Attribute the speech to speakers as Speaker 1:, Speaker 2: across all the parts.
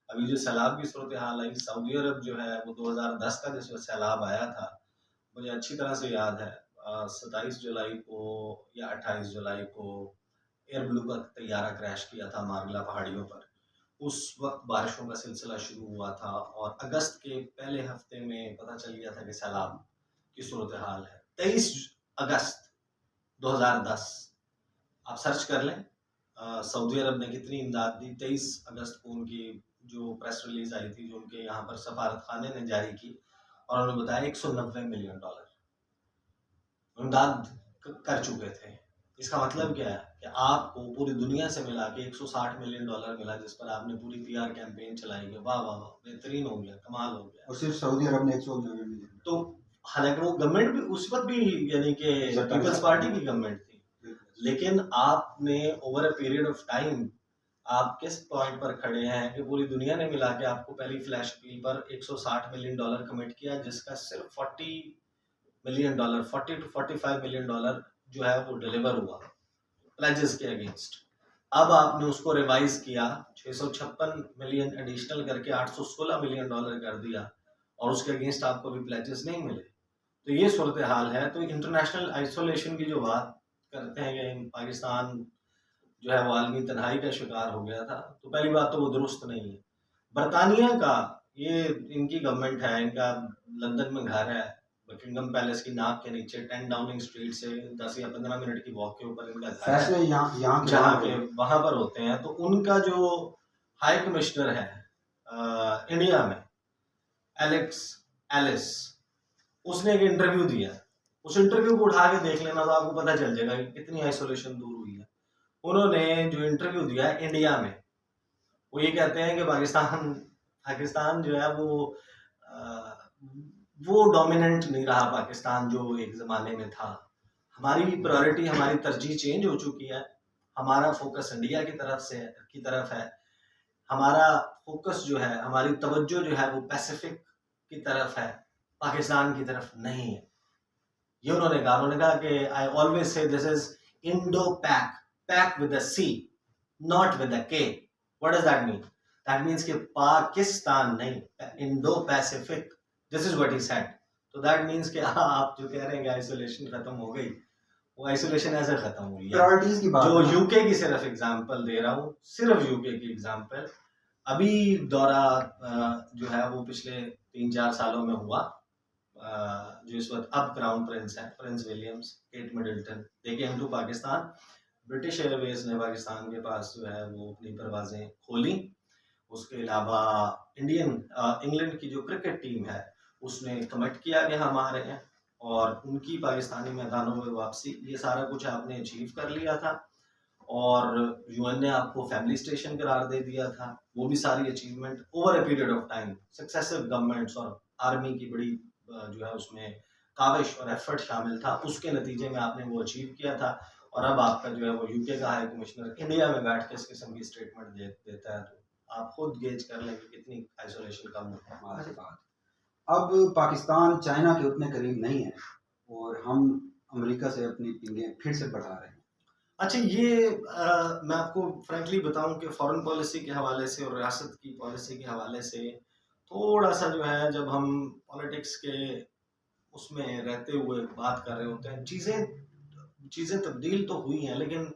Speaker 1: अभी जो सैलाब की सूरत हाल आई, सऊदी अरब जो है वो 2010 का जिस सैलाब आया था, मुझे अच्छी तरह से याद है। 27 जुलाई को या 28 जुलाई को एयर ब्लू का तैयारा क्रैश किया था मारगला पहाड़ियों पर। उस वक्त बारिशों का सिलसिला शुरू हुआ था और अगस्त के पहले हफ्ते में पता चल गया था कि सैलाब की सूरत हाल है। 23 अगस्त 2010, आप सर्च कर लें सऊदी अरब ने कितनी इमदाद दी। 23 अगस्त को उनकी जो प्रेस रिलीज आई थी, जो उनके यहाँ पर सफारत खाने ने जारी की, और उन्होंने बताया $190 मिलियन इमदाद कर चुके थे। इसका मतलब क्या है कि आपको पूरी दुनिया से मिला के $160 मिलियन मिला, जिस पर आपने पूरी पीआर कैंपेन चलाई कि वाह वाह वाह बेहतरीन हो गया, कमाल हो गया।
Speaker 2: और सिर्फ सऊदी अरब ने 190 मिलियन।
Speaker 1: तो हालांकि वो गवर्नमेंट भी उस वक्त भी यानी कि पीपल्स पार्टी की गवर्नमेंट थी, लेकिन आपने over a period of time आप किस पॉइंट पर खड़े हैं कि पूरी दुनिया ने मिला के आपको पहली फ्लैश अपील पर $160 मिलियन कमिट किया, जिसका सिर्फ $40 मिलियन, $40 to $45 मिलियन जो है वो डिलीवर हुआ प्लेजेस के अगेंस्ट। अब आपने उसको रिवाइज किया, 656 मिलियन एडिशनल करके $816 मिलियन कर दिया, और उसके अगेंस्ट आपको भी प्लेजेस नहीं मिले। तो ये सूरत हाल है। तो इंटरनेशनल आइसोलेशन की जो बात करते हैं कि पाकिस्तान जो है वो आलमी तन्हाई का शिकार हो गया था, तो पहली बात तो वो दुरुस्त नहीं है। बरतानिया का ये इनकी गवर्नमेंट है, इनका लंदन में घर है, बकिंगम पैलेस की नाक के नीचे 10 डाउनिंग स्ट्रीट से 10 या 15 मिनट की वॉक के ऊपर इनका घर है, जहाँ के वहां पर होते हैं। तो उनका जो हाई कमिश्नर है इंडिया में, एलेक्स एलिस, उसने एक इंटरव्यू दिया। उस इंटरव्यू को उठा के देख लेना तो आपको पता चल जाएगा कि कितनी आइसोलेशन दूर हुई है। उन्होंने जो इंटरव्यू दिया इंडिया में, वो ये कहते हैं कि पाकिस्तान जो है वो डोमिनेंट नहीं रहा पाकिस्तान जो एक ज़माने में था। हमारी प्रायोरिटी, हमारी तरजीह चेंज हो चुकी है। हमारा फोकस इंडिया की तरफ है। हमारा फोकस जो है, हमारी तवज्जो जो है वो पैसिफिक की तरफ है, पाकिस्तान की तरफ नहीं है। ये उन्होंने कहा कि I always say this is Indo Pac with a C, not with a K. What does that mean? That means कि पाकिस्तान नहीं, Indo Pacific, this is what he said. तो दैट मीन्स कि आप जो कह रहे हैं कि आइसोलेशन खत्म हो गई, वो आइसोलेशन ऐसे खत्म हुई है। की बात जो यूके की सिर्फ एग्जांपल दे रहा हूँ, सिर्फ यूके की एग्जांपल। अभी दौरा जो है वो पिछले 3-4 सालों में हुआ, जो इस वक्त अब क्राउन प्रिंस है, Prince Williams, Kate Middleton, they came to Pakistan. British Airways ने पाकिस्तान के पास जो है वो अपनी परवाजें खोली। उसके अलावा इंग्लैंड की जो क्रिकेट टीम है उसने कमिट किया कि हम आ रहे हैं, और उनकी पाकिस्तानी मैदानों में वापसी, ये सारा कुछ आपने अचीव कर लिया था। और यूएन ने आपको फैमिली स्टेशन करार दे दिया था। वो भी सारी achievement over a period of time, successive governments और आर्मी की बड़ी जो है उसमें काविश और एफर्ट शामिल था, उसके नतीजे में आपने वो अचीव किया था। और अब आपका जो है वो यूके का हाई कमिश्नर इंडिया में बैठ के इस किस्म की स्टेटमेंट देता है, तो आप खुद गेज कर लें कि कितनी आइसोलेशन कम है।
Speaker 2: अब पाकिस्तान चाइना के उतने करीब नहीं है और हम अमेरिका से अपनी पिंगे फिर से बढ़ा रहे हैं।
Speaker 1: अच्छा, ये मैं आपको फ्रैंकली बताऊं कि फॉरेन पॉलिसी के हवाले से और रियासत की पॉलिसी के हवाले से थोड़ा सा जो है, जब हम पॉलिटिक्स के उसमें रहते हुए बात कर रहे होते हैं, चीज़ें तब्दील तो हुई हैं, लेकिन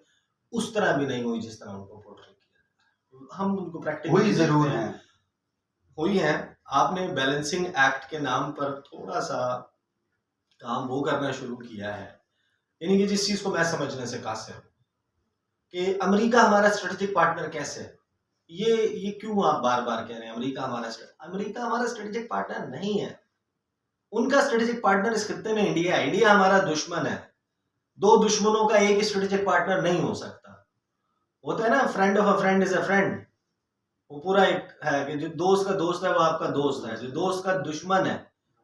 Speaker 1: उस तरह भी नहीं हुई जिस तरह उनको पोर्ट्रे किया। हम उनको प्रैक्टिकली जरूर हैं, हुई है। आपने बैलेंसिंग एक्ट के नाम पर थोड़ा सा काम वो करना शुरू किया है, यानी कि जिस चीज़ को मैं समझने से कासिर हूँ कि अमेरिका हमारा स्ट्रेटेजिक पार्टनर कैसे है। ये क्यों आप बार बार कह रहे हैं अमेरिका हमारा स्ट्रेटेजिक पार्टनर नहीं है। उनका स्ट्रेटेजिक पार्टनर इस खित्ते में इंडिया है। इंडिया हमारा दुश्मन है। दो दुश्मनों का एक स्ट्रेटेजिक पार्टनर नहीं हो सकता। होता है ना, friend of a friend is a friend. वो पूरा एक है कि जो दोस्त का दोस्त है वो आपका दोस्त है, जो दोस्त का दुश्मन है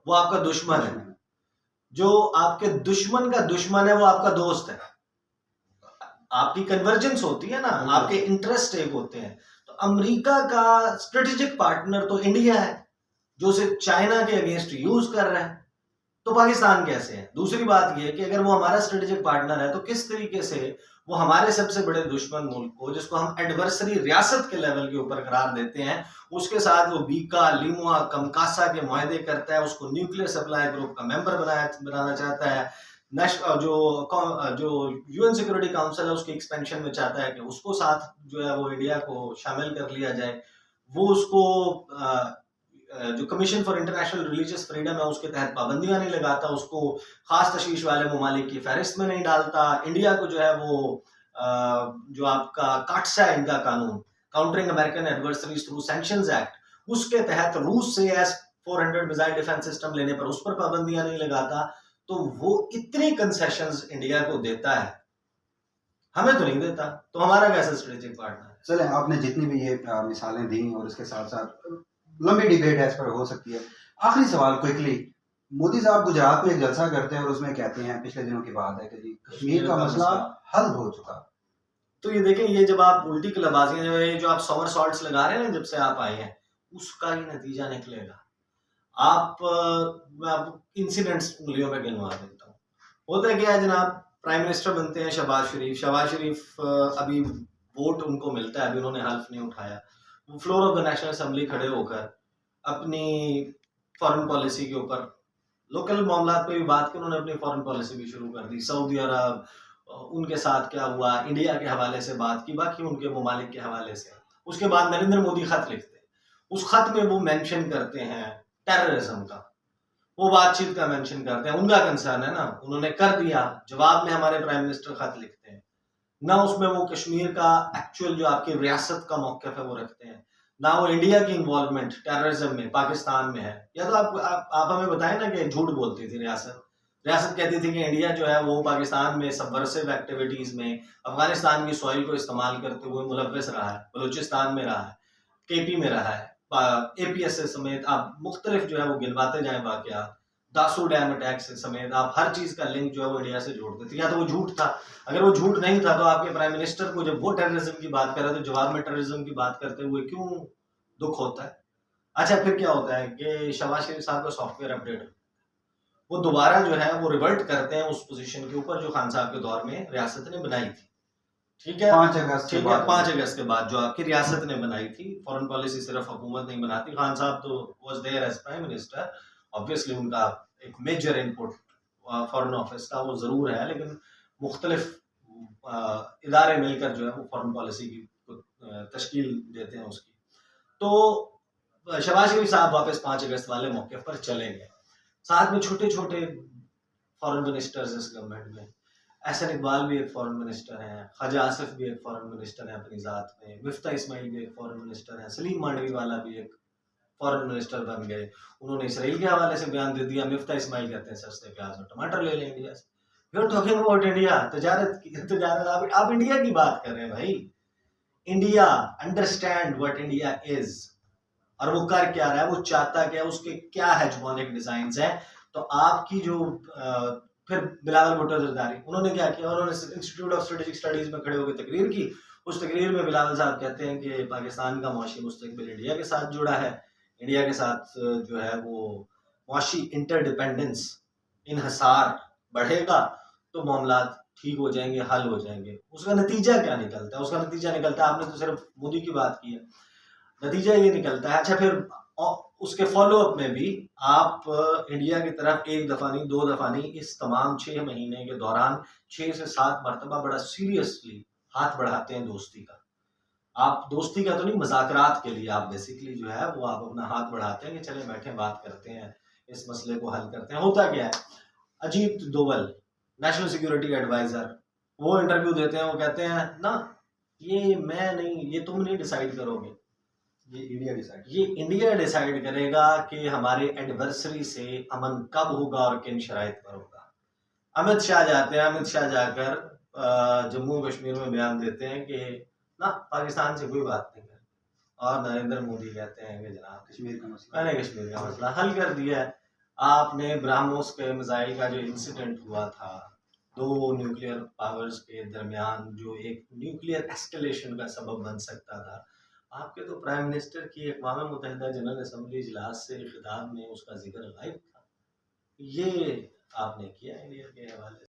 Speaker 1: वो आपका दुश्मन है, जो आपके दुश्मन का दुश्मन है वो आपका दोस्त है। आपकी कन्वर्जेंस होती है ना, आपके इंटरेस्ट एक होते हैं। तो अमेरिका का स्ट्रेटेजिक पार्टनर तो इंडिया है, जो उसे चाइना के अगेंस्ट यूज कर रहा है। तो पाकिस्तान कैसे है? दूसरी बात ये कि अगर वो हमारा स्ट्रेटेजिक पार्टनर है तो किस तरीके से वो हमारे सबसे बड़े दुश्मन मुल्क को, जिसको हम एडवर्सरी रियासत के लेवल के ऊपर करार देते हैं, उसके साथ वो बीका, लिमुआ, कमकासा के मुआहदे करता है, उसको न्यूक्लियर सप्लाई ग्रुप का मेंबर बनाना चाहता है, जो यूएन सिक्योरिटी काउंसिल है उसके एक्सपेंशन में चाहता है कि उसको साथ जो है वो इंडिया को शामिल कर लिया जाए, वो उसको जो commission for international religious freedom है उसके तहत पाबंदियां नहीं लगाता, उसको खास तशवीश वाले ममालिक की फहरिस्त में नहीं डालता, इंडिया को जो है वो जो आपका काटसा है इनका कानून, countering American adversaries through sanctions act, उसके तहत रूस से S-400 मिसाइल डिफेंस सिस्टम लेने पर उस पर पाबंदियां नहीं लगाता, तो वो इतनी कंसेशंस इंडिया को देता है, हमें तो नहीं देता, तो हमारा कैसा स्ट्रेटेजिक पार्टनर है?
Speaker 2: चले, आपने जितनी भी ये मिसालें दी और इसके साथ साथ लंबी डिबेट है इस पर हो सकती है। आखिरी सवाल क्विकली, मोदी साहब गुजरात में एक जलसा करते हैं और उसमें कहते हैं, पिछले दिनों की बात है कि जी कश्मीर का मसला हल हो चुका।
Speaker 1: तो ये देखें, ये जब आप उल्टी कलाबाजियां जो आप समर सॉल्ट्स लगा रहे हैं ना जब से आप आए हैं, उसका ही नतीजा निकलेगा। मैं आपको इंसिडेंट्स उंगलियों में गिनवा देता हूँ। होता है क्या है जनाब, प्राइम मिनिस्टर बनते हैं शहबाज शरीफ अभी वोट उनको मिलता है, अभी उन्होंने हल्फ नहीं उठाया, वो floor of the national assembly खड़े होकर अपनी फॉरेन पॉलिसी के ऊपर, लोकल मामला पे भी बात की, उन्होंने अपनी फॉरेन पॉलिसी भी शुरू कर दी, सऊदी अरब उनके साथ क्या हुआ, इंडिया के हवाले से बात की, बाकी उनके ममालिक के हवाले से। उसके बाद नरेंद्र मोदी खत लिखते हैं, उस खत में वो मेंशन करते हैं टेररिज्म का, वो बातचीत का मेंशन करते हैं, उनका कंसर्न है ना, उन्होंने कर दिया, जवाब में हमारे प्राइम मिनिस्टर खत लिखते हैं ना, उसमें वो कश्मीर का एक्चुअल जो आपकी रियासत का मौक़िफ़ है वो रखते हैं ना, वो इंडिया की इन्वॉल्वमेंट टेररिज्म में पाकिस्तान में है। या तो आप हमें बताएं ना कि झूठ बोलती थी रियासत कहती थी कि इंडिया जो है वो पाकिस्तान में सबवर्सिव एक्टिविटीज में अफगानिस्तान की सॉइल को इस्तेमाल करते हुए मुलव्वस रहा है, बलूचिस्तान में रहा है, केपी में रहा है, APS समेत आप मुख्तलिफ जो है वो गिनवाते जाएं वाकयात, दासू डैम अटैक से समेत आप हर चीज का लिंक जो है वो इंडिया से जोड़ते थे। या तो वो झूठ था, अगर वो झूठ नहीं था तो आपके प्राइम मिनिस्टर को जब वो टेररिज्म की बात कर रहे तो जवाब में टेररिज्म की बात करते हुए क्यों दुख होता है? अच्छा, फिर क्या होता है कि शहबाज शरीफ साहब का सॉफ्टवेयर अपडेट, वो दोबारा जो है वो रिवर्ट करते हैं उस पोजीशन के ऊपर जो खान साहब के दौर में रियासत ने बनाई थी। ठीक है,
Speaker 2: 5 अगस्त
Speaker 1: ठीक है, 5 अगस्त के बाद जो आपकी रियासत ने बनाई थी, फॉरेन पॉलिसी सिर्फ हुकूमत नहीं बनाती, खान साहब तो was there as prime minister, obviously उनका एक मेजर इनपुट फॉरेन ऑफिस का वो जरूर है, लेकिन मुख्तलिफ इदारे मिलकर जो है वो फॉरेन पॉलिसी की तश्कील देते हैं उसकी। तो शहबाज शरीफ साहब वापस 5 अगस्त वाले मौके पर चले गए, साथ में छोटे छोटे फॉरेन मिनिस्टर्स इस गवर्नमेंट में, एहसन इकबाल भी एक फॉरेन मिनिस्टर हैं, ख्वाजा आसिफ भी एक फॉरेन मिनिस्टर हैं अपनी ज़ात में, मिफ्ता इस्माइल भी एक फॉरेन मिनिस्टर हैं, सलीम मांडवी वाला भी एक फॉरेन मिनिस्टर बन गए, उन्होंने इसराइल के हवाले से बयान दे दिया। मिफ्ता इस्माइल कहते हैं सस्ते प्याज और टमाटर ले लें इंडिया से। You are talking about India, तजारत आप इंडिया की बात कर रहे हैं भाई। India understand what India is, और वो कर क्या रहा है, वो चाहता क्या है, उसके क्या हेजमोनिक डिजाइन्स हैं। तो आपकी जो फिर बिलावल भुट्टो जरदारी, उन्होंने क्या किया, उन्होंने इंस्टीट्यूट ऑफ स्ट्रेटेजिक स्टडीज में खड़े होकर तकरीर की। उस तकरीर में बिलावल साहब कहते हैं कि पाकिस्तान का मुआशी मुस्तकबिल इंडिया के साथ जुड़ा है, इंडिया के साथ जो है वो मुआशी इंटरडिपेंडेंस इन्हसार बढ़ेगा तो मामला ठीक हो जाएंगे, हल हो जाएंगे। उसका नतीजा क्या निकलता है? उसका नतीजा निकलता है, आपने तो सिर्फ मोदी की बात की है, नतीजा ये निकलता है। अच्छा, फिर उसके फॉलो अप में भी आप इंडिया की तरफ एक दफा नहीं, दो दफा नहीं, इस तमाम 6 महीने के दौरान 6 से 7 मरतबा बड़ा सीरियसली हाथ बढ़ाते हैं दोस्ती का। आप दोस्ती का तो नहीं, मजाकरात के लिए आप बेसिकली जो है वो आप अपना हाथ बढ़ाते हैं कि चले बैठे बात करते हैं, इस मसले को हल करते हैं। होता क्या है, Ajit Doval national security adviser, वो इंटरव्यू देते हैं, वो कहते हैं ना, ये मैं नहीं, ये तुम नहीं डिसाइड करोगे, ये इंडिया डिसाइड करेगा कि हमारे एडवर्सरी से अमन कब होगा और किन शराइत पर होगा। अमित शाह जाते हैं, अमित शाह जाकर जम्मू कश्मीर में बयान देते हैं कि ना पाकिस्तान से कोई बात नहीं है, और नरेंद्र मोदी कहते हैं कि जनाब मैंने कश्मीर का मसला हल कर दिया है। आपने ब्रह्मोस के मिसाइल का जो इंसिडेंट हुआ था, 2 न्यूक्लियर पावर्स के दरमियान, जो एक न्यूक्लियर एस्केलेशन का सबब बन सकता था, आपके तो प्राइम मिनिस्टर की अक़वाम मुत्तहिदा जनरल असेंबली इजलास से खिताब में उसका जिक्र गायब था। ये आपने किया इंडिया के हवाले से।